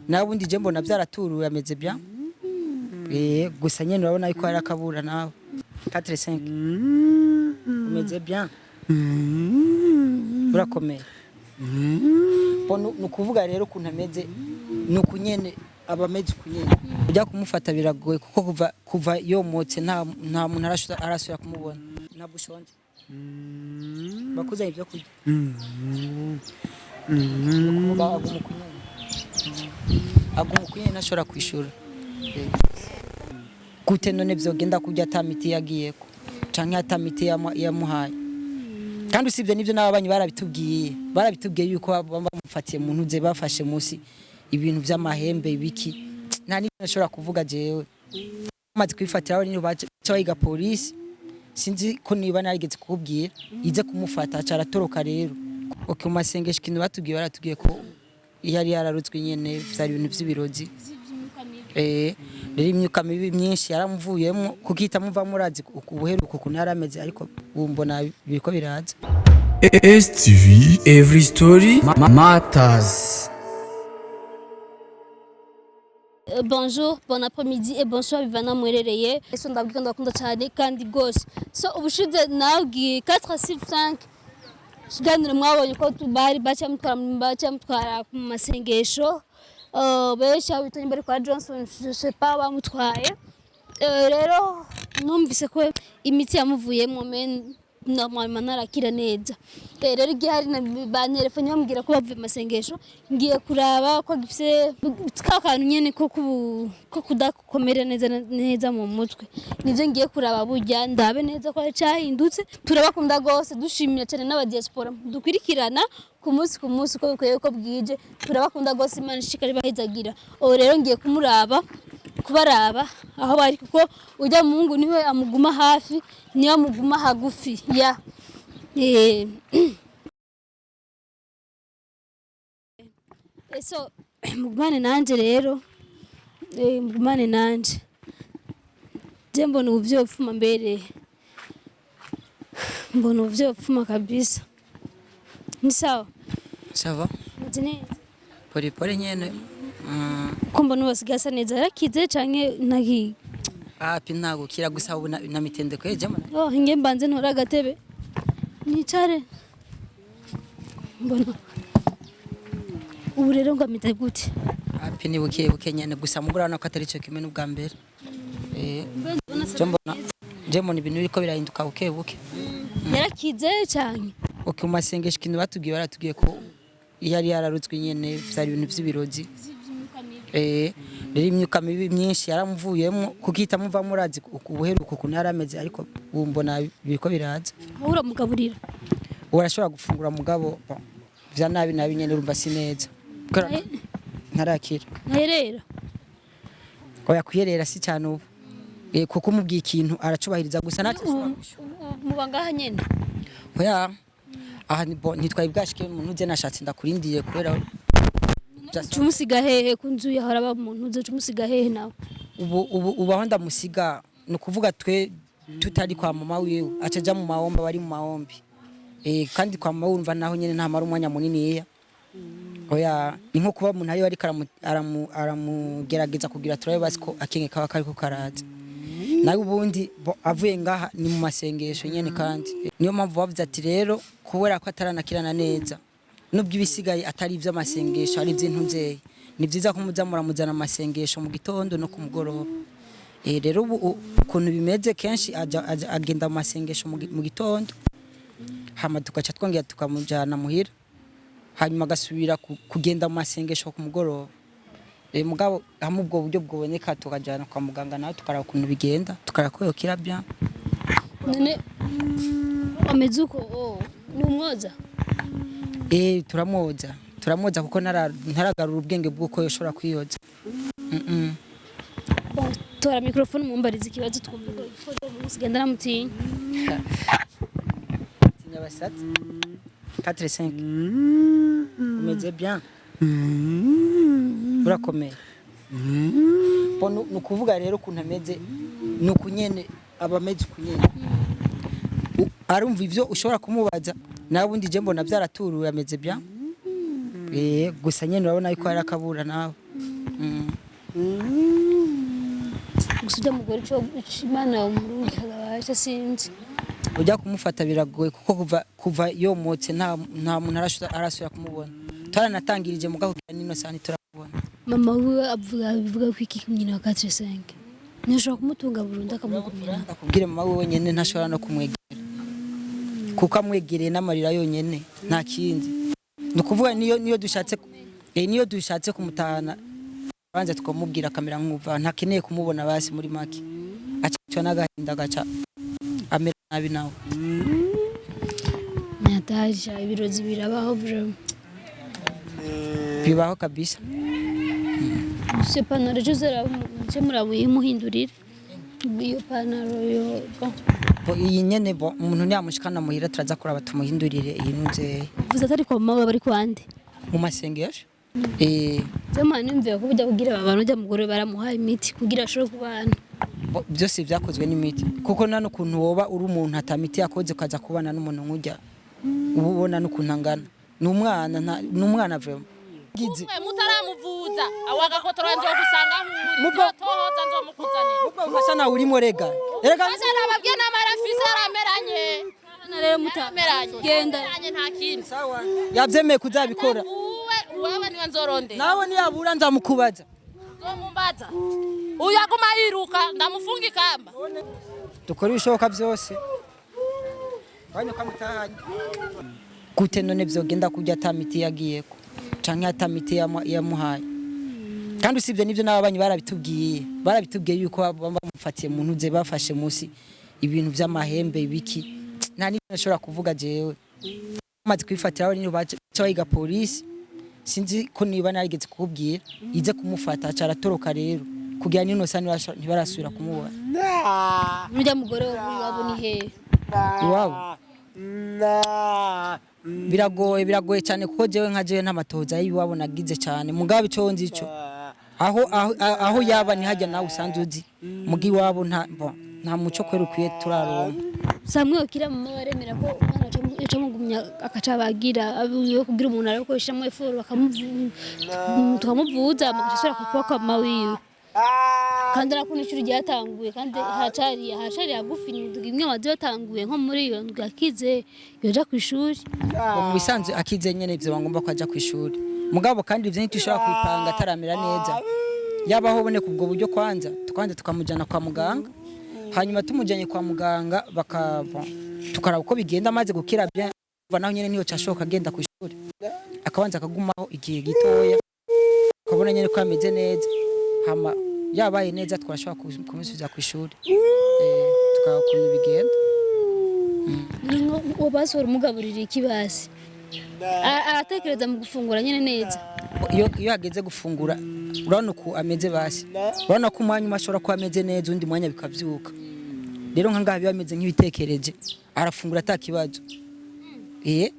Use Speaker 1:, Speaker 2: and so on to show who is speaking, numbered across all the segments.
Speaker 1: nabundi je mbona byaraturuye ameze bien. Gusa nyene urabona yuko hari akabura nawe 4-5 umeze bien. Urakomeye. Nukuvuga rero kuntu ameze nukunyene abameze kunyene ujya kumufata biragoye kuko kuva yomotse nta muntu arasubira kumubona ntabwo ushonje bakuzanye ibyo kurya agumukunyene nashobora kwishura gute none byogenda kurya atamiti yagiyeko canke atamiti yamuhaye kandi usibye nivyo n'ababanyi barabitubwiye yuko bamufatiye mu ntuze bafashe musi ibintu vy'amahembe ibiki nta nibyo nashobora kuvuga jewe amaze kwifatira aho niyo bayiga polisi sinzi ko niba narigeze kukubwira ize kumufata acaratoroka rero Mumasengesho kintu baratubwiye ko yari yararutswe nyene vyari ibintu vy'ibirozi rero imyuka mibi myinshi yaramuvuyemo kukita muva murazi ubuheruko kuntu yarameze ariko umbona biriko biraza.
Speaker 2: STV Every Story Matters.
Speaker 3: Bonjour, bon après-midi et bonsoir bivana mwerereye. Eso ndabwika ndakunda cyane kandi gose. So ubushize nabwiye 4-5 kiganiro mwabonye ko tubari bacamutwara ku masengesho. Benshi abitanye bari kwa Johnson je sais pas bamutwaye. Rero numvise ko imiti yamuvuyemo men normalement narakira neza. Rero igihe hari na bantelefone bambwira ko bavuye masengesho ngiye kuraba ko gifise kakantu nyene ko kudakomera neza mu mutwe. Nivyo ngiye kuraba burya ndabe neza ko cyahindutse. Turabakunda gose dushimira cyane n'abadiaspora dukwirikirana ku munsi ko bikwiye ko bwije. Turabakunda gose Imana ishikari bahezagira. Rero ngiye kubaraba aho bari kuko ujya Mungu niwe amuguma hafi niyo amuguma hagufi ya so mugumane nanje rero mugumane nanje je mbona uvyopfuma mbere mbona uvyopfuma kabisa ni sawa
Speaker 1: mutine pole nyene
Speaker 3: ko mbona wasigasa neza yarakize canke nagi
Speaker 1: ntago kira gusa na mitendeko yejemo
Speaker 3: nge mbanze ntora agatebe nicare mbona ubu rero ngamita gute
Speaker 1: ni buke nyene gusa mugurana ko atari cyo kimwe n'ubwa mbere je mbona ibintu biriko birahinduka buke
Speaker 3: yarakize cyane
Speaker 1: Mumasengesho kintu baratubwiye ko yari yararutswe nyene vyari ibintu vy'ibirozi rero imyuka mibi myinshi yaramuvuyemo kukita muva murazi ubuheruko kuntu yarameze ariko umbona biriko biraza.
Speaker 3: Uramugaburira
Speaker 1: urashobora gufungura mugabo vya nabi nyene urumva sineza ntarakira
Speaker 3: nherera
Speaker 1: oya kuyerera si cyane ubu kuko umubwiye ikintu aracubahiriza gusa natwe
Speaker 3: mubangaha nyene
Speaker 1: oya aha ntitwaye bwashike umuntu uje nashatse ndakurindiye kubera
Speaker 3: Cumusiga hehe kunzu yahora ba muntu uze cumusiga hehe nawe
Speaker 1: ubu aho ndamusiga no kuvuga twe tutari kwa mama wiwe acaja mu mahomba bari mu mahombi kandi kwa mama wumva naho nyene nta mara umwanya munini ya oya ni nko kuba umuntu ari aramugerageza kugira turabe basiko akenge kaba kariko karaza nawe ubundi avuye ngaha ni mu masengesho nyene kandi niyo mpamvu bavuze ati rero kubera ko ataranakirana neza nubwo ibisigaye atari ivyo masengesho ari vy'intunzeye ni byiza ko muramuzana amasengesho mu gitondo no ku mugoroba rero ukuntu bimeze kenshi agenda mu masengesho mu gitondo hama tugaca twongera tukamujana muhira hanyuma agasubira kugenda mu masengesho ku mugoroba mugabo hamwe ubwo buryo bwoboneka tukajana kwa muganga nawe tukaraba ukuntu bigenda tukarakora kirabya
Speaker 3: none amezuko ni umwoza
Speaker 1: turamwoza kuko ntaragarura ubwenge bw'uko yoshobora kwiyoza.
Speaker 3: Tora microphone mumbariza ikibazo twumva ko musigenda namutinya.
Speaker 1: Tinya basatsi 4-5 umeze bien urakomeye nukuvuga rero kuntu ameze nukunyene abameze kunyene arumva ivyo ushobora kumubaza nabundi je mbona byaraturuye ameze bien gusa nyene urabona yuko hari akabura nawe
Speaker 3: gusa ujya mugore cyo Imana umurundi kagabasha sinzi
Speaker 1: ujya kumufata biragoye kuko kuva yomotse nta muntu arasubira kumubona twaranatangirije mugabo nino sani turamubona
Speaker 3: mama we bivuga ko iki nyina wa 45 nishobora kumutunga burundu akamugumira
Speaker 1: akubwire mama we wenyene ntashobora no kumwegera kuko amwegereye n'amarira yonyene nta kindi nukuvuga niyo dushatse kumutahana banza tukamubwira kamera nk'uva ntakeneye kumubona basi muri make acyo n'agahinda gaca amera nabi nawe
Speaker 3: nataje ibirozi birabaho bro
Speaker 1: bibaho kabisa
Speaker 3: se panaro jozera cyo muramuhindurira iyo panaro yo
Speaker 1: iyi nyene umuntu nyamushikana muhira turaza kuraba tumuhindurire iyinuze
Speaker 3: vuza atari ko mama bari kwande
Speaker 1: Mumasengesho
Speaker 3: zamani mve ko bujya kugira abantu ujya mugore baramuha imiti kugira ashobore kubana
Speaker 1: byose byakozwe n'imiti kuko nano kuntu woba uri umuntu atamiti yakoze kaza kubana n'umuntu nkujya ubona n'ukuntu angana n'umwana vrema
Speaker 4: gize mutaramuvuza awagakotora nzo gusanga mutohoza nzo mukuzanira
Speaker 1: ubwo mfasha nawe urimo rega
Speaker 4: Azara ababye n'amarafisi arameranye
Speaker 3: rero mutameranye genda
Speaker 4: nta kintu
Speaker 1: sawa yabyemeye kuzabikora
Speaker 4: wewe niwe nzoronde
Speaker 1: nawe niyabura nzamukubaza
Speaker 4: mumbaza uyaguma yiruka ndamufunga ikamba
Speaker 1: dukora ibishoboka byose banye kamutahanye gute none byogenda kujya atamiti yagiyeko canke atamiti yamuhaye kandi usibye nivyo n'ababanyi barabitubwiye yuko bamufatiye mu ntuze bafashe musi ibintu vy'amahembe ibiki nta n'ibintu nashobora kuvuga jewe amaze kwifatira aho niyo baca bayiga polisi sinzi ko niba narigeze kukubwira ize kumufata acaratoroka rero kugira nino sani ntibarasubira kumubona
Speaker 3: urya mugore wabo ni he
Speaker 1: iwabo biragoye cyane kuko jewe nka jewe ntamatoza y'iwabo nagize cyane mugabo ico nzi ico aho yaba ni hajya nawe usanzwe uzi mugi wabo nta muco kwera ukwiye turaronka
Speaker 3: samwe ukira mama baremera ko umwana aca mugumya akacabagira abiyo kugira umuntu ariko ishamo eforo tukamuvuza amagashira kuko kwa mawiwe kandi arakunda icyo ryatanguye kandi hacari yagufi imwe amazi yatanguye nko muri iyo ndwi akize yoja ku ishuri
Speaker 1: mu bisanzwe akize nyene ivyo bagomba kwaja ku ishuri mugabo kandi ivyo ntitushobora kwipanga ataramera neza yabaho bone kubwo buryo kwanza tukamujana kwa muganga hanyuma tumujanye kwa muganga tukaraba uko bigenda maze gukira bya naho nyene niyo cashoka agenda ku ishuri akabanza akagumaho igihe gitoya ukabona nyene ko ameze neza hama yabaye neza twashobora kumusubiza ku ishuri tukakunda bigenda
Speaker 3: ubasora umugaburira ikibasi aratekereza mu gufungura nyene neza
Speaker 1: iyo hageze gufungura urabona ko ameze basi urabona ko umwanya umashobora ko ameze neza undi mwanya bikavyuka rero nka ngaha bimeze nk'ibitekereje arafungura atakibazo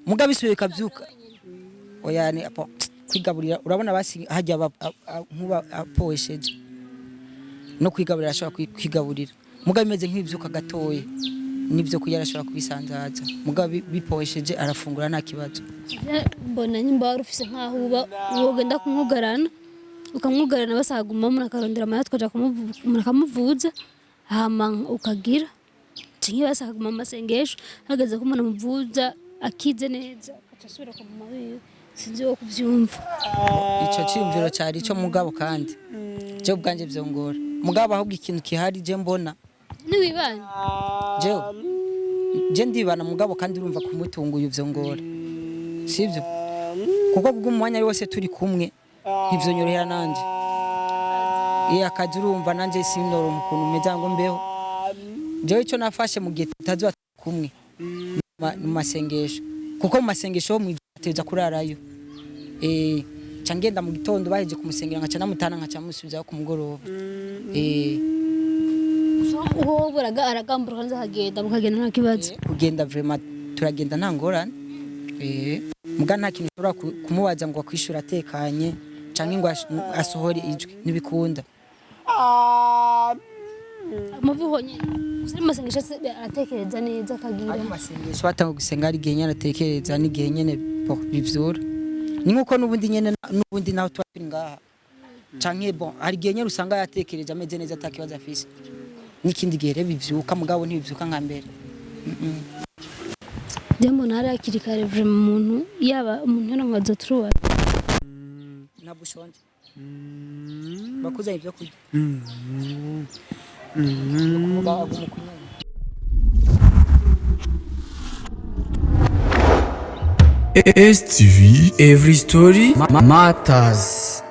Speaker 1: mugabo isubiye bikavyuka oyane kwigaburira urabona basi hajya nkuba apoesheje no kwigaburira ashobora kwigaburira mugabo bimeze nk'ibyuka gatoye nibyo kuyara ashobora kubisanzaza mugabo bipoesheje arafungura nta kibazo
Speaker 3: mbona nyimba warufise nkaho uba wogenda kumwugarana ukamwugarana basaguma mu nakarondera amaya twaja kumuvuza hama ukagira cinye basaguma Mumasengesho hageze ko umuntu muvuza akize neza acasubira ku mama wiwe sinzi wo kuvyumva
Speaker 1: ico cyumviro cyari cyo mugabo kandi je ubwanje vyongora mugabo ahubwo ikintu kihari je mbona
Speaker 3: ni wibana
Speaker 1: je ndibana mugabo kandi urumva kumutunguye vyongora sivyo kuko bw'umwanya ari wose turi kumwe ivyo nyorohera nanje akazi urumva nanje sinoro ukuntu meza ngo mbeho jewe ico nafashe mu gihe tutaziba kumwe mu masengesho kuko mu masengesho ho mwiteza kurarayo cangenda mu gitondo baheje kumusengera nkaca namutana nkaca musubizaho ku mugoroba
Speaker 3: uwo buraga aragamburuka nza kagenda mukagenda nta kibazo
Speaker 1: kugenda vraiment turagenda nta ngorane muga nta kintu ushobora kumubaza ngo akwishura atekanye canke ngo asohore ijwi nibikunda
Speaker 3: amavuhonye usiri Mumasengesho aratekereza neza akagira
Speaker 1: Mumasengesho batanga gusenga ari gihe nyene atekereza n'igihe nyene bivyura ni nkuko nubundi nyene nubundi naho tuba turi ngaha canke bon hari gihe nyene usanga yatekereje ameze neza atakibazo afise n'ikindi gihe rero bivyuka mugabo ntibivyuka nka mbere
Speaker 3: Dembo nari akiri kare vraiment umuntu yaba umuntu no nkaza truwa
Speaker 1: ntabwo ushonje bakuzanye ibyo kurya
Speaker 2: STV, every story matters.